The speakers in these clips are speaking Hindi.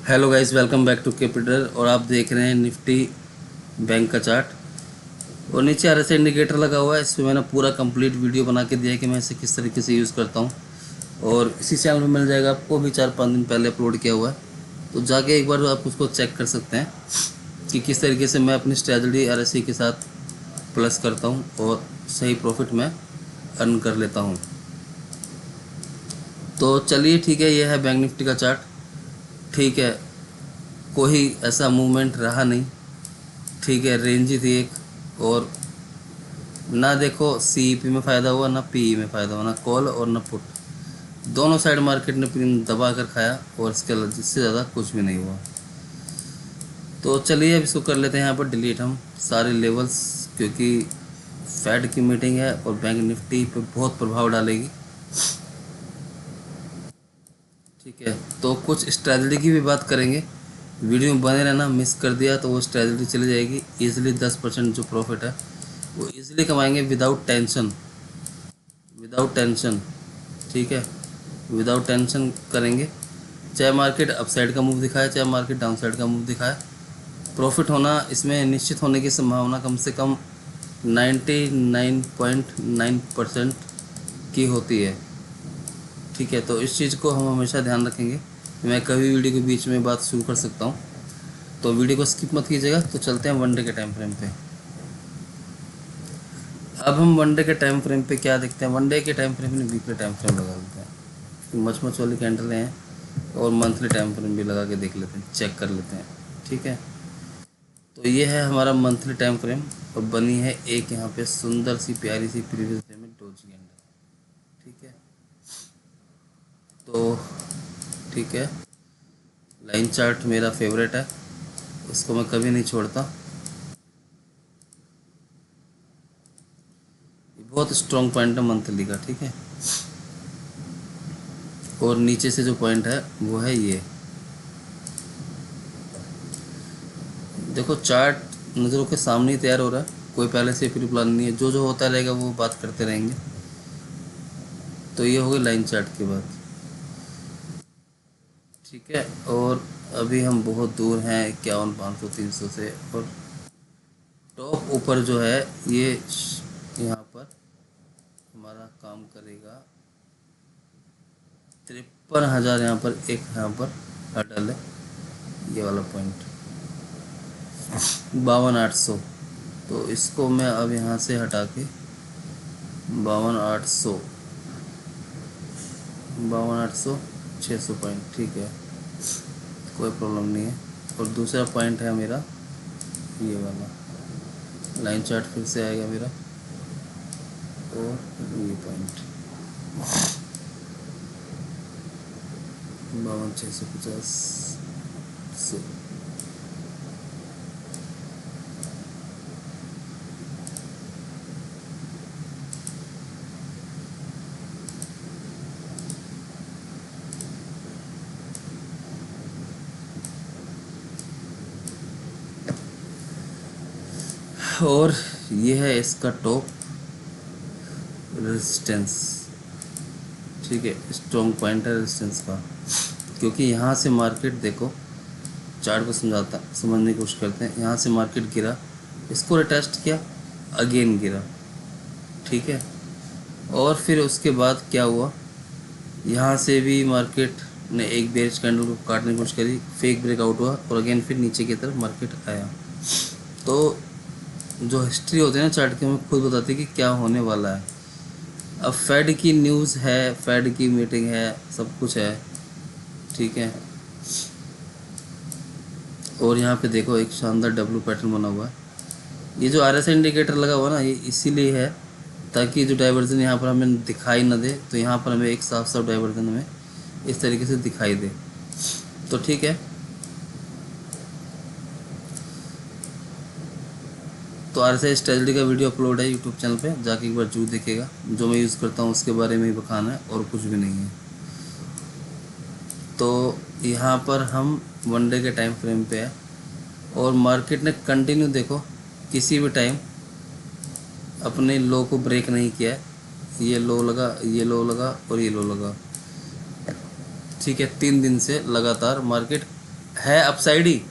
Hello guys, welcome back to capital. और आप देख रहे हैं निफ्टी बैंक का चार्ट। और नीचे आरएसआई इंडिकेटर लगा हुआ है। इस पर मैंने पूरा कंप्लीट वीडियो बना के दिया है कि मैं इसे किस तरीके से यूज़ करता हूँ। और इसी चैनल में मिल जाएगा आपको, भी 4-5 दिन पहले अपलोड किया हुआ है। तो जाके एक बार आप उसको चेक कर सकते हैं कि किस तरीके से मैं अपनी स्ट्रेटजी आरएसआई के साथ प्लस करता हूँ और सही प्रॉफिट में अर्न कर लेता हूँ। तो चलिए ठीक है, यह है बैंक निफ्टी का चार्ट। ठीक है, कोई ऐसा मूवमेंट रहा नहीं। ठीक है, रेंज ही थी एक। और ना देखो सीईपी में फ़ायदा हुआ, ना पीई में फ़ायदा हुआ, ना कॉल और ना पुट। दोनों साइड मार्केट ने प्रीमियम दबा कर खाया और इससे ज़्यादा कुछ भी नहीं हुआ। तो चलिए अब इसको कर लेते हैं यहाँ पर डिलीट हम सारे लेवल्स, क्योंकि फेड की मीटिंग है और बैंक निफ्टी पे बहुत प्रभाव डालेगी। ठीक है, तो कुछ स्ट्रैटेजी की भी बात करेंगे। वीडियो में बने रहना, मिस कर दिया तो वो स्ट्रैटेजी चली जाएगी। ईजिली 10% जो प्रॉफिट है वो ईजिली कमाएंगे विदाउट टेंशन। विदाउट टेंशन, ठीक है, विदाउट टेंशन करेंगे। चाहे मार्केट अपसाइड का मूव दिखाए, चाहे मार्केट डाउनसाइड का मूव दिखाए, प्रॉफिट होना इसमें निश्चित होने की संभावना कम से कम 99.9% की होती है। ठीक है, तो इस चीज़ को हम हमेशा ध्यान रखेंगे। मैं कभी वीडियो के बीच में बात शुरू कर सकता हूँ, तो वीडियो को स्किप मत कीजिएगा। तो चलते हैं वनडे के टाइम फ्रेम पे। अब हम वनडे के टाइम फ्रेम पे क्या देखते हैं। वनडे के टाइम फ्रेम में वीकली टाइम फ्रेम लगा लेते हैं। मच वाली कैंडल हैं, और मंथली टाइम फ्रेम भी लगा के देख लेते हैं, चेक कर लेते हैं। ठीक है, तो ये है हमारा मंथली टाइम फ्रेम। और बनी है एक यहाँ पे सुंदर सी प्यारी सी प्रीवियस डे में डोजी कैंडल। ठीक है, तो ठीक है, लाइन चार्ट मेरा फेवरेट है, इसको मैं कभी नहीं छोड़ता। ये बहुत स्ट्रॉन्ग पॉइंट है मंथली का। ठीक है, और नीचे से जो पॉइंट है वो है ये। देखो चार्ट नज़रों के सामने ही तैयार हो रहा है, कोई पहले से प्री प्लान नहीं है। जो जो होता रहेगा वो बात करते रहेंगे। तो ये हो गई लाइन चार्ट के बाद। ठीक है, और अभी हम बहुत दूर हैं 51, 500, 300 से। और टॉप ऊपर जो है ये यहाँ पर हमारा काम करेगा 53,000। यहाँ पर एक यहाँ पर हर्डल है, ये वाला पॉइंट 52,800। तो इसको मैं अब यहाँ से हटा के 52,800, 52,800, 600 पॉइंट। ठीक है, कोई प्रॉब्लम नहीं है। और दूसरा पॉइंट है मेरा ये वाला। लाइन चार्ट फिर से आएगा मेरा, और ये पॉइंट 52,650 से। और ये है इसका टॉप रेजिस्टेंस। ठीक है, स्ट्रॉन्ग पॉइंट है रेजिस्टेंस का, क्योंकि यहाँ से मार्केट देखो, चार्ट को समझने की कोशिश करते हैं। यहाँ से मार्केट गिरा, इसको रिटेस्ट किया, अगेन गिरा। ठीक है, और फिर उसके बाद क्या हुआ, यहाँ से भी मार्केट ने एक बेरिश कैंडल को काटने की कोशिश करी, फेक ब्रेकआउट हुआ, और अगेन फिर नीचे की तरफ मार्केट आया। तो जो हिस्ट्री होती है ना चार्ट की, हमें खुद बताती है कि क्या होने वाला है। अब फेड की न्यूज़ है, फेड की मीटिंग है, सब कुछ है। ठीक है, और यहाँ पे देखो एक शानदार डब्ल्यू पैटर्न बना हुआ है। ये जो आरएसआई इंडिकेटर लगा हुआ ना, ये इसीलिए है ताकि जो डाइवर्जन यहाँ पर हमें दिखाई ना दे, तो यहाँ पर हमें एक साफ साफ डाइवर्जन हमें इस तरीके से दिखाई दे। तो ठीक है, तो आरएसआई स्ट्रेटजी का वीडियो अपलोड है यूट्यूब चैनल पे, जाके एक बार जरूर देखिएगा। जो मैं यूज़ करता हूँ उसके बारे में ही बखाना है, और कुछ भी नहीं है। तो यहाँ पर हम वनडे के टाइम फ्रेम पे है, और मार्केट ने कंटिन्यू देखो किसी भी टाइम अपने लो को ब्रेक नहीं किया है। ये लो लगा, ये लो लगा, और ये लो लगा। ठीक है, 3 दिन से लगातार मार्केट है अपसाइड ही,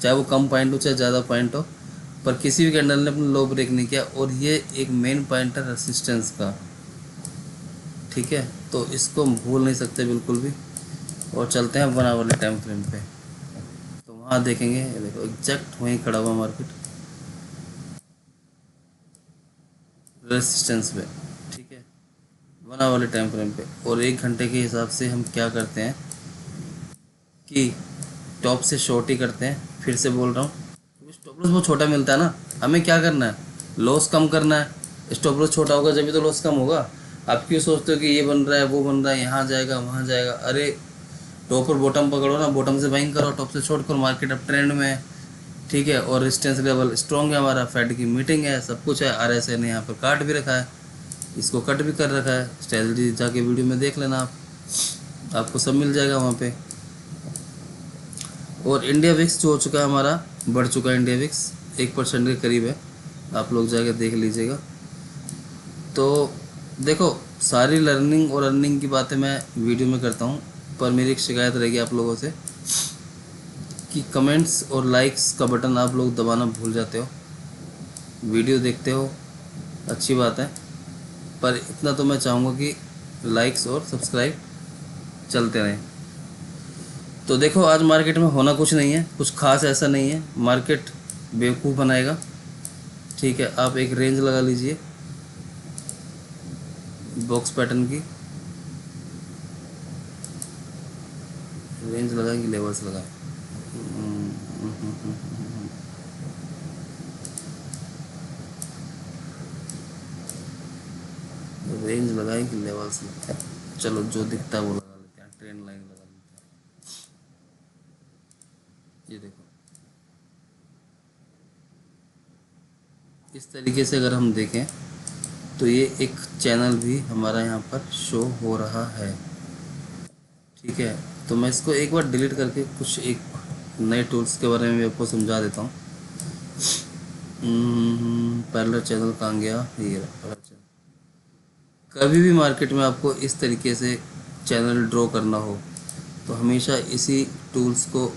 चाहे वो कम पॉइंट हो चाहे ज़्यादा पॉइंट हो, पर किसी भी कैंडल ने अपना लो ब्रेक नहीं किया। और ये एक मेन पॉइंट है रेसिस्टेंस का, ठीक है, तो इसको हम भूल नहीं सकते बिल्कुल भी। और चलते हैं 1 आवर टाइम फ्रेम पे, तो वहाँ देखेंगे, ये देखो एग्जैक्ट वहीं खड़ा हुआ मार्केट रेसिस्टेंस पे, ठीक है, 1 आवर टाइम फ्रेम पे। और 1 घंटे के हिसाब से हम क्या करते हैं कि टॉप से शॉर्ट ही करते हैं। फिर से बोल रहा हूँ, क्योंकि स्टॉप लॉस बहुत छोटा मिलता है ना, हमें क्या करना है, लॉस कम करना है। स्टॉप लॉस छोटा होगा जब भी तो लॉस कम होगा। आप क्यों सोचते हो कि ये बन रहा है वो बन रहा है, यहाँ जाएगा वहाँ जाएगा? अरे टॉप और बॉटम पकड़ो ना, बॉटम से बाइंग करो, टॉप से शॉर्ट करो। मार्केट अब ट्रेंड में है, ठीक है, और रेजिस्टेंस लेवल स्ट्रॉन्ग है, हमारा फेड की मीटिंग है, सब कुछ है। RSI ने यहाँ पर काट भी रखा है, इसको कट भी कर रखा है। स्ट्रेटजी जाके वीडियो में देख लेना आप, आपको सब मिल जाएगा वहाँ पे। और इंडिया विक्स जो हो चुका है हमारा, बढ़ चुका है इंडिया विक्स 1% के करीब है, आप लोग जाके देख लीजिएगा। तो देखो, सारी लर्निंग और अर्निंग की बातें मैं वीडियो में करता हूँ, पर मेरी एक शिकायत रहेगी आप लोगों से कि कमेंट्स और लाइक्स का बटन आप लोग दबाना भूल जाते हो। वीडियो देखते हो, अच्छी बात है, पर इतना तो मैं चाहूँगा कि लाइक्स और सब्सक्राइब चलते रहें। तो देखो, आज मार्केट में होना कुछ नहीं है, कुछ खास ऐसा नहीं है, मार्केट बेवकूफ़ बनाएगा, ठीक है। आप एक रेंज लगा लीजिए बॉक्स पैटर्न की, रेंज लगाएंगे, लेवल्स लगाएं, रेंज लगाएं कि लेवल्स लगाएं? चलो जो दिखता है वो लगा लेते हैं, ट्रेंड लाइन लगा लेते हैं। ये देखो, इस तरीके से अगर हम देखें तो ये एक चैनल भी हमारा यहाँ पर शो हो रहा है, ठीक है। तो मैं इसको एक बार डिलीट करके कुछ एक नए टूल्स के बारे में भी आपको समझा देता हूँ। पैरेलल चैनल कहाँ गया, ये रहा पैरेलल चैनल। कभी भी मार्केट में आपको इस तरीके से चैनल ड्रॉ करना हो तो हमेशा इसी टूल्स को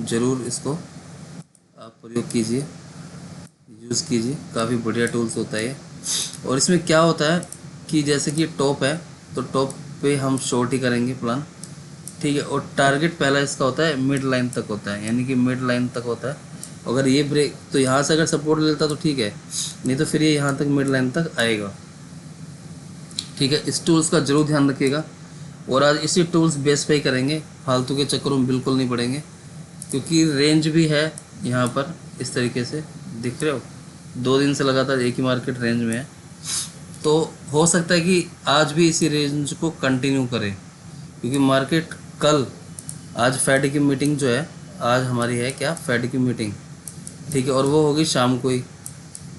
ज़रूर इसको आप प्रयोग कीजिए, यूज़ कीजिए, काफ़ी बढ़िया टूल्स होता है ये। और इसमें क्या होता है कि जैसे कि टॉप है तो टॉप पे हम शॉर्ट ही करेंगे प्लान, ठीक है। और टारगेट पहला इसका होता है मिड लाइन तक होता है, यानी कि मिड लाइन तक होता है। अगर ये ब्रेक तो यहाँ से अगर सपोर्ट लेता तो ठीक है, नहीं तो फिर ये यहाँ तक मिड लाइन तक आएगा, ठीक है। इस टूल्स का जरूर ध्यान रखिएगा। और आज इसी टूल्स बेस पे ही करेंगे, फालतू के चक्करों में बिल्कुल नहीं पड़ेंगे, क्योंकि रेंज भी है यहाँ पर इस तरीके से दिख रहे हो, 2 दिन से लगातार एक ही मार्केट रेंज में है। तो हो सकता है कि आज भी इसी रेंज को कंटिन्यू करें, क्योंकि मार्केट कल, आज फेड की मीटिंग जो है, आज हमारी है क्या, फेड की मीटिंग, ठीक है, और वो होगी शाम को ही,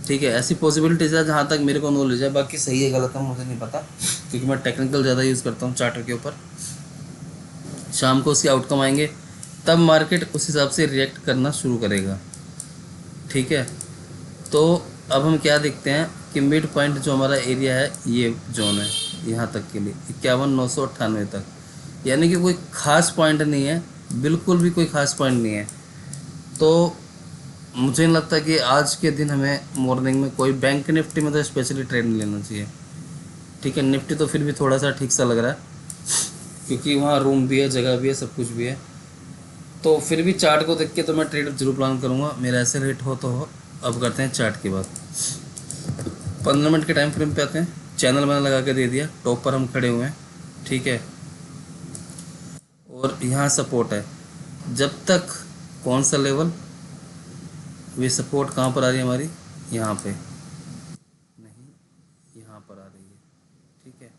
ठीक है। ऐसी पॉसिबिलिटीज़ है जहाँ तक मेरे को नॉलेज है, बाकी सही है गलत है मुझे नहीं पता, क्योंकि मैं टेक्निकल ज़्यादा यूज़ करता हूँ चार्टर के ऊपर। शाम को उसके आउटकम आएंगे, तब मार्केट उस हिसाब से रिएक्ट करना शुरू करेगा, ठीक है। तो अब हम क्या देखते हैं कि मिड पॉइंट जो हमारा एरिया है, ये जोन है यहाँ तक के लिए 51,998 तक, यानी कि कोई ख़ास पॉइंट नहीं है, बिल्कुल भी कोई ख़ास पॉइंट नहीं है। तो मुझे नहीं लगता कि आज के दिन हमें मॉर्निंग में कोई बैंक निफ्टी में तो स्पेशली ट्रेड नहीं लेना चाहिए, ठीक है। निफ्टी तो फिर भी थोड़ा सा ठीक सा लग रहा है, क्योंकि वहाँ रूम भी है, जगह भी है, सब कुछ भी है। तो फिर भी चार्ट को देख के तो मैं ट्रेड जरूर प्लान करूँगा, मेरा ऐसे रेट हो तो हो। अब करते हैं चार्ट की बात, 15 मिनट के टाइम फ्रेम पे आते हैं। चैनल मैंने लगा के दे दिया, टॉप पर हम खड़े हुए हैं, ठीक है। और यहाँ सपोर्ट है, जब तक कौन सा लेवल, वे सपोर्ट कहाँ पर आ रही है हमारी, यहाँ पे नहीं, यहाँ पर आ रही है, ठीक है।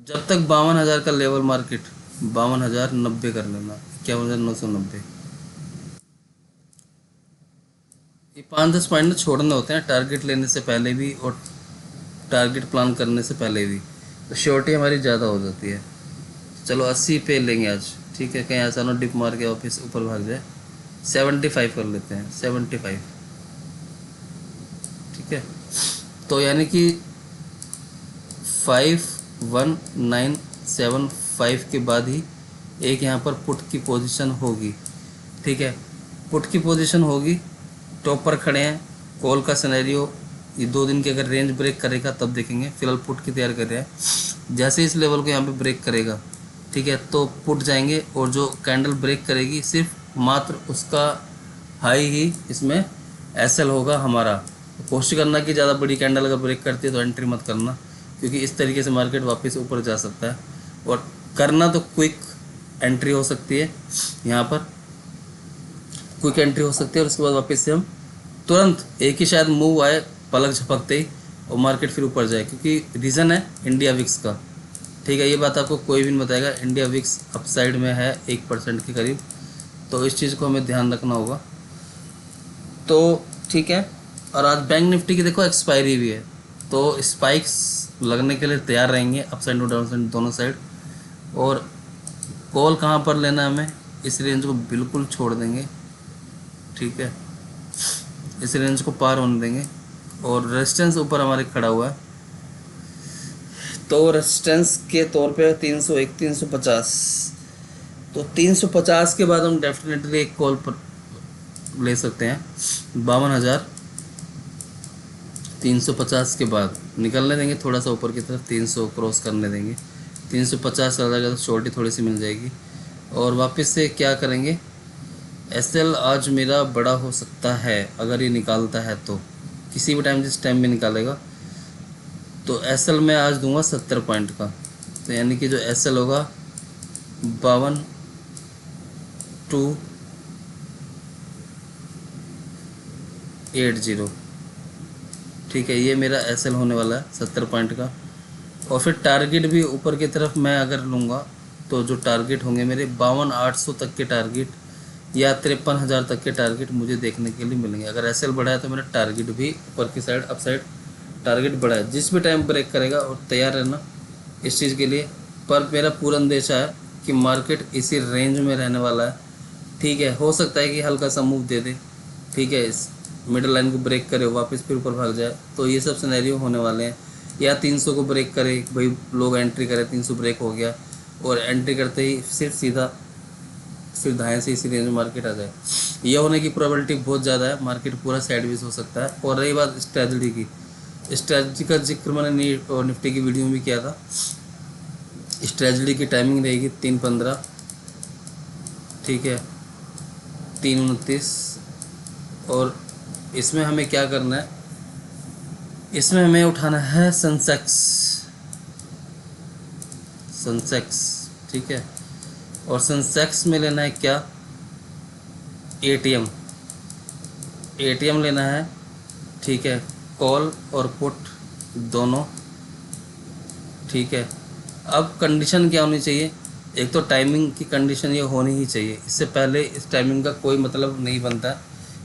जब तक 52,000 का लेवल मार्केट, 52,090 कर लेना, 51,990, ये 5-10 पॉइंट छोड़ने होते हैं टारगेट लेने से पहले भी और टारगेट प्लान करने से पहले भी, तो श्योरिटी हमारी ज़्यादा हो जाती है। चलो 80 पे लेंगे आज, ठीक है, कहीं ऐसा ना डिप मार के ऑफिस ऊपर भाग जाए। 75 कर लेते हैं, 75, ठीक है। तो यानी कि 51975 के बाद ही एक यहाँ पर पुट की पोजीशन होगी, ठीक है। पुट की पोजीशन होगी, टॉप पर खड़े हैं, कॉल का सिनेरियो ये 2 दिन की अगर रेंज ब्रेक करेगा तब देखेंगे। फिलहाल पुट की तैयार कर रहे हैं। जैसे इस लेवल को यहाँ पे ब्रेक करेगा, ठीक है, तो पुट जाएंगे और जो कैंडल ब्रेक करेगी सिर्फ मात्र उसका हाई ही इसमें एसएल होगा हमारा। तो कोशिश करना कि ज़्यादा बड़ी कैंडल अगर ब्रेक करती है तो एंट्री मत करना, क्योंकि इस तरीके से मार्केट वापस ऊपर जा सकता है। और करना तो क्विक एंट्री हो सकती है, यहाँ पर क्विक एंट्री हो सकती है और उसके बाद वापस से हम तुरंत एक ही शायद मूव आए पलक झपकते ही और मार्केट फिर ऊपर जाए, क्योंकि रीज़न है इंडिया विक्स का, ठीक है। ये बात आपको कोई भी नहीं बताएगा, इंडिया विक्स अपसाइड में है 1% के करीब, तो इस चीज़ को हमें ध्यान रखना होगा। तो ठीक है, और आज बैंक निफ्टी की देखो एक्सपायरी भी है, तो स्पाइक्स लगने के लिए तैयार रहेंगे अप साइड और डाउन साइड दोनों साइड। और कॉल कहाँ पर लेना है हमें, इस रेंज को बिल्कुल छोड़ देंगे, ठीक है, इस रेंज को पार होने देंगे। और रेजिस्टेंस ऊपर हमारे खड़ा हुआ है, तो रेजिस्टेंस के तौर पे 301 350, तो 350 के बाद हम डेफिनेटली एक कॉल पर ले सकते हैं 52,350 के बाद निकलने देंगे, थोड़ा सा ऊपर की तरफ 300 क्रॉस करने देंगे, 350 आ जाएगा तो शॉर्टी थोड़ी सी मिल जाएगी। और वापस से क्या करेंगे, एसएल आज मेरा बड़ा हो सकता है अगर ये निकालता है तो, किसी भी टाइम जिस टाइम में निकालेगा, तो एसएल मैं आज दूंगा 70 पॉइंट का, तो यानी कि जो एसएल होगा 52,280, ठीक है, ये मेरा एसएल होने वाला है 70 पॉइंट का। और फिर टारगेट भी ऊपर की तरफ मैं अगर लूँगा तो जो टारगेट होंगे मेरे 52,800 तक के टारगेट या 53,000 तक के टारगेट मुझे देखने के लिए मिलेंगे। अगर एसएल बढ़ा है तो मेरा टारगेट भी ऊपर की साइड अप साइड टारगेट बढ़ा है, जिस भी टाइम ब्रेक करेगा और तैयार रहना इस चीज़ के लिए। पर मेरा पूरा अंदेशा है कि मार्केट इसी रेंज में रहने वाला है, ठीक है। हो सकता है कि हल्का सा मूव दे दे, ठीक है, इस मिडल लाइन को ब्रेक करे वापस फिर ऊपर भाग जाए, तो ये सब सिनेरियो होने वाले हैं। या 300 को ब्रेक करे, भाई लोग एंट्री करे, 300 ब्रेक हो गया और एंट्री करते ही सिर्फ सीधा फिर दाएं से इसी रेंज में मार्केट आ जाए, यह होने की प्रोबेबिलिटी बहुत ज़्यादा है। मार्केट पूरा साइडवेज हो सकता है। और रही बात स्ट्रेटजी की, स्ट्रेटजी का जिक्र मैंने निफ्टी की वीडियो में भी किया था। स्ट्रेटजी की टाइमिंग रहेगी 3:15, ठीक है, 3:29। और इसमें हमें क्या करना है, इसमें हमें उठाना है सेंसेक्स, ठीक है। और सेंसेक्स में लेना है क्या, एटीएम लेना है, ठीक है, कॉल और पुट दोनों, ठीक है। अब कंडीशन क्या होनी चाहिए, एक तो टाइमिंग की कंडीशन ये होनी ही चाहिए, इससे पहले इस टाइमिंग का कोई मतलब नहीं बनता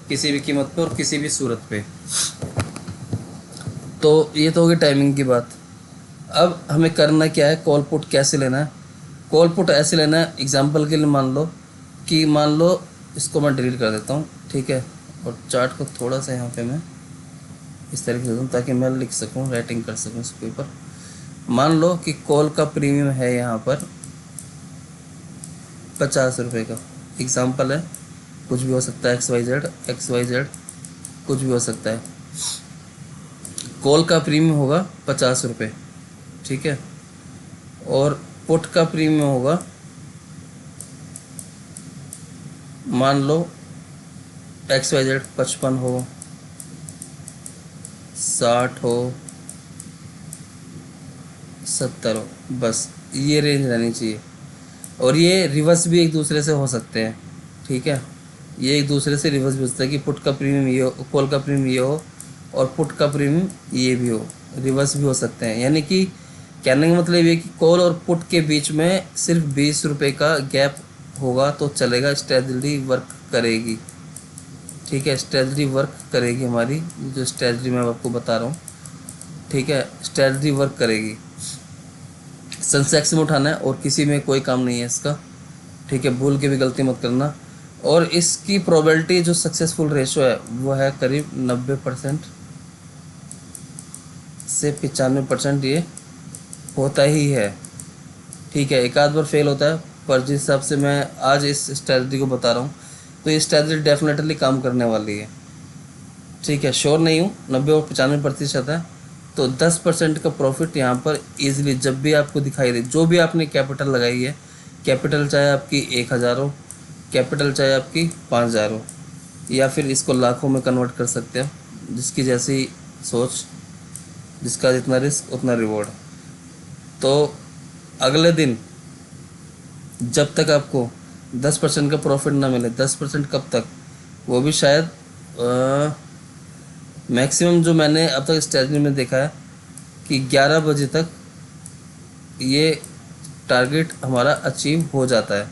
किसी भी कीमत पे और किसी भी सूरत पे। तो ये तो होगी टाइमिंग की बात। अब हमें करना क्या है, कॉल पुट कैसे लेना है। कॉल पुट ऐसे लेना है, एग्जांपल के लिए मान लो इसको मैं डिलीट कर देता हूँ, ठीक है। और चार्ट को थोड़ा सा यहाँ पे मैं इस तरीके से दूँ ताकि मैं लिख सकूँ, राइटिंग कर सकूँ इसके ऊपर। मान लो कि कॉल का प्रीमियम है यहाँ पर 50 रुपये का, एग्जांपल है, कुछ भी हो सकता है, XYZ कुछ भी हो सकता है। कॉल का प्रीमियम होगा 50 रुपये, ठीक है। और पुट का प्रीमियम होगा, मान लो XYZ 55 हो, 60 हो, 70 हो, बस ये रेंज रहनी चाहिए। और ये रिवर्स भी एक दूसरे से हो सकते हैं, ठीक है, ये एक दूसरे से रिवर्स भी हो सकता है कि पुट का प्रीमियम ये हो, कॉल का प्रीमियम ये हो और पुट का प्रीमियम ये भी हो, रिवर्स भी हो सकते हैं। यानी कि कहने का मतलब ये कि कॉल और पुट के बीच में सिर्फ 20 रुपये का गैप होगा तो चलेगा, स्ट्रेटजी वर्क करेगी, ठीक है, स्ट्रेटजी वर्क करेगी हमारी, जो स्ट्रेटजी मैं आपको बता रहा हूँ, ठीक है, स्ट्रेटजी वर्क करेगी। सेंसेक्स में उठाना है और किसी में कोई काम नहीं है इसका, ठीक है, भूल के भी गलती मत करना। और इसकी प्रोबेबिलिटी जो सक्सेसफुल रेशो है वो है करीब 90% से 95%, ये होता ही है, ठीक है। एक आध बार फेल होता है, पर जिस हिसाब से मैं आज इस स्ट्रैटेजी को बता रहा हूँ, तो ये स्ट्रैटेजी डेफिनेटली काम करने वाली है। ठीक है, श्योर नहीं हूँ, 90 और 95% है। तो 10% का प्रॉफिट यहाँ पर ईजिली जब भी आपको दिखाई दे, जो भी आपने कैपिटल लगाई है, कैपिटल चाहे आपकी 1000 हो, कैपिटल चाहे आपकी 5000 हो, या फिर इसको लाखों में कन्वर्ट कर सकते हो, जिसकी जैसी सोच, जिसका जितना रिस्क उतना रिवॉर्ड। तो अगले दिन जब तक आपको 10% का प्रॉफिट ना मिले, 10% कब तक, वो भी शायद मैक्सिमम जो मैंने अब तक स्ट्रैटेजी में देखा है कि 11 बजे तक ये टारगेट हमारा अचीव हो जाता है।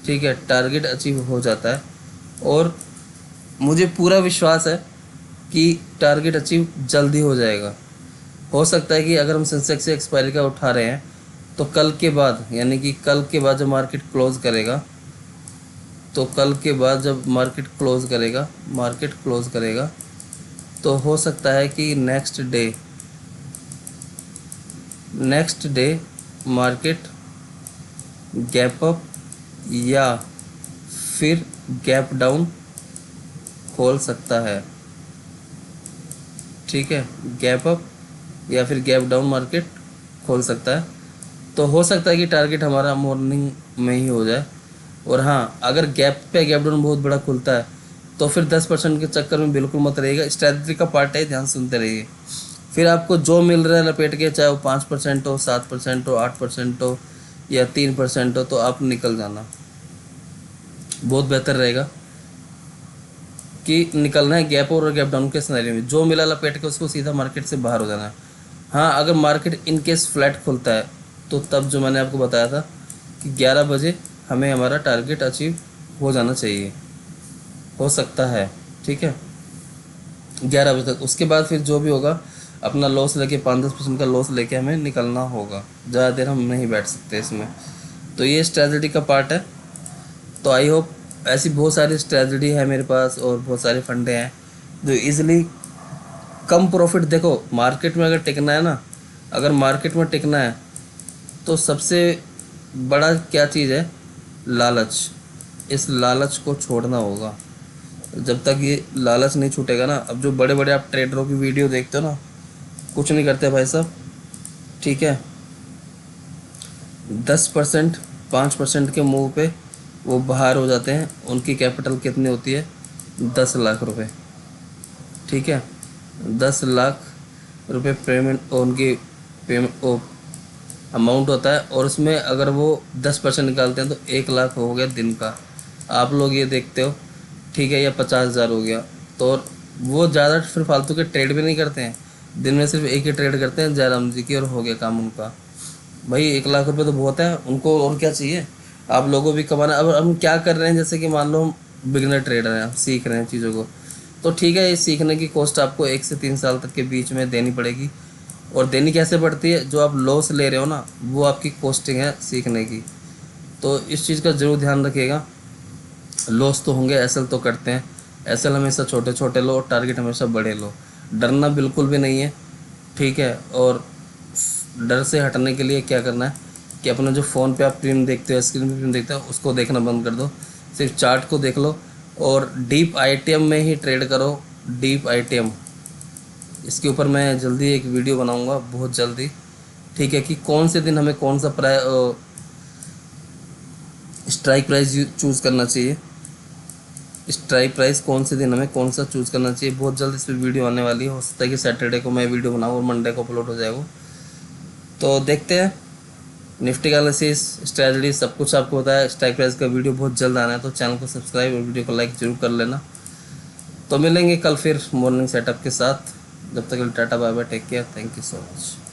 ठीक है, टारगेट अचीव हो जाता है और मुझे पूरा विश्वास है कि टारगेट अचीव जल्दी हो जाएगा। हो सकता है कि अगर हम सेंसेक्स से एक्सपायरी का उठा रहे हैं तो कल के बाद, यानी कि कल के बाद जब मार्केट क्लोज करेगा, तो कल के बाद जब मार्केट क्लोज करेगा तो हो सकता है कि next day market gap up या फिर गैप डाउन खोल सकता है। ठीक है, गैप अप या फिर गैप डाउन मार्केट खोल सकता है। तो हो सकता है कि टारगेट हमारा मॉर्निंग में ही हो जाए। और हाँ, अगर गैप डाउन बहुत बड़ा खुलता है तो फिर 10% के चक्कर में बिल्कुल मत रहिएगा। स्ट्रैटेजी का पार्ट है, ध्यान सुनते रहिए। फिर आपको जो मिल रहा है लपेट के, चाहे वो 5% हो, 7% हो, 8% हो या 3% हो, तो आप निकल जाना, बहुत बेहतर रहेगा। कि निकलना है गैप और गैप डाउन के सिनेरियो में, जो मिला लपेट के उसको सीधा मार्केट से बाहर हो जाना है। हाँ, अगर मार्केट इन केस फ्लैट खुलता है तो तब जो मैंने आपको बताया था कि 11 बजे हमें हमारा टारगेट अचीव हो जाना चाहिए, हो सकता है। ठीक है, 11 बजे तक। उसके बाद फिर जो भी होगा अपना लॉस लेके 5-10% का लॉस लेके हमें निकलना होगा, ज़्यादा देर हम नहीं बैठ सकते इसमें। तो ये स्ट्रैटेजी का पार्ट है। तो आई होप, ऐसी बहुत सारी स्ट्रैटेजी है मेरे पास और बहुत सारे फंडे हैं जो इजीली कम प्रॉफिट। देखो, मार्केट में अगर टिकना है ना, अगर मार्केट में टिकना है तो सबसे बड़ा क्या चीज़ है, लालच। इस लालच को छोड़ना होगा। जब तक ये लालच नहीं छूटेगा ना, अब जो बड़े बड़े आप ट्रेडरों की वीडियो देखते हो ना, कुछ नहीं करते भाई साहब। ठीक है, 10% 5% के मूव पे वो बाहर हो जाते हैं। उनकी कैपिटल कितनी होती है, 10 लाख रुपए। ठीक है, 10 लाख रुपए पेमेंट, उनकी पेमेंट अमाउंट होता है। और उसमें अगर वो 10% निकालते हैं तो 1 लाख हो गया दिन का, आप लोग ये देखते हो। ठीक है, या 50,000 हो गया। तो वो ज़्यादा फिर फालतू के ट्रेड भी नहीं करते हैं, दिन में सिर्फ एक ही ट्रेड करते हैं, जयराम जी की, और हो गया काम उनका। भाई 1 लाख रुपए तो बहुत है उनको, और क्या चाहिए। आप लोगों भी कमाना। अब हम क्या कर रहे हैं, जैसे कि मान लो हम बिगनर ट्रेडर हैं, हम सीख रहे हैं चीज़ों को, तो ठीक है, ये सीखने की कॉस्ट आपको 1 से 3 साल तक के बीच में देनी पड़ेगी। और देनी कैसे पड़ती है, जो आप लॉस ले रहे हो ना, वो आपकी कॉस्टिंग है सीखने की। तो इस चीज़ का ज़रूर ध्यान रखिएगा। लॉस तो होंगे, एसएल तो करते हैं, एसएल हमेशा छोटे छोटे लो, टारगेट हमेशा बड़े लो। डरना बिल्कुल भी नहीं है। ठीक है, और डर से हटने के लिए क्या करना है कि अपना जो फ़ोन पे आप प्रीमियम देखते हो, स्क्रीन पे प्रीमियम देखते हो, उसको देखना बंद कर दो, सिर्फ चार्ट को देख लो। और डीप आईटीएम में ही ट्रेड करो, डीप आईटीएम। इसके ऊपर मैं जल्दी एक वीडियो बनाऊंगा, बहुत जल्दी। ठीक है, कि कौन से दिन हमें कौन सा स्ट्राइक प्राइस चूज़ करना चाहिए, स्ट्राइक प्राइस कौन से दिन हमें कौन सा चूज़ करना चाहिए। बहुत जल्द इस पर वीडियो आने वाली है। हो सकता है कि सैटरडे को मैं वीडियो बनाऊँ और मंडे को अपलोड हो जाएगा। तो देखते हैं, निफ्टी का एनालिसिस, स्ट्रैटेजी, सब कुछ आपको बताया। स्ट्राइक प्राइस का वीडियो बहुत जल्द आना है, तो चैनल को सब्सक्राइब और वीडियो को लाइक जरूर कर लेना। तो मिलेंगे कल फिर मॉर्निंग सेटअप के साथ। जब तक tata, bye bye, take care, thank you so much.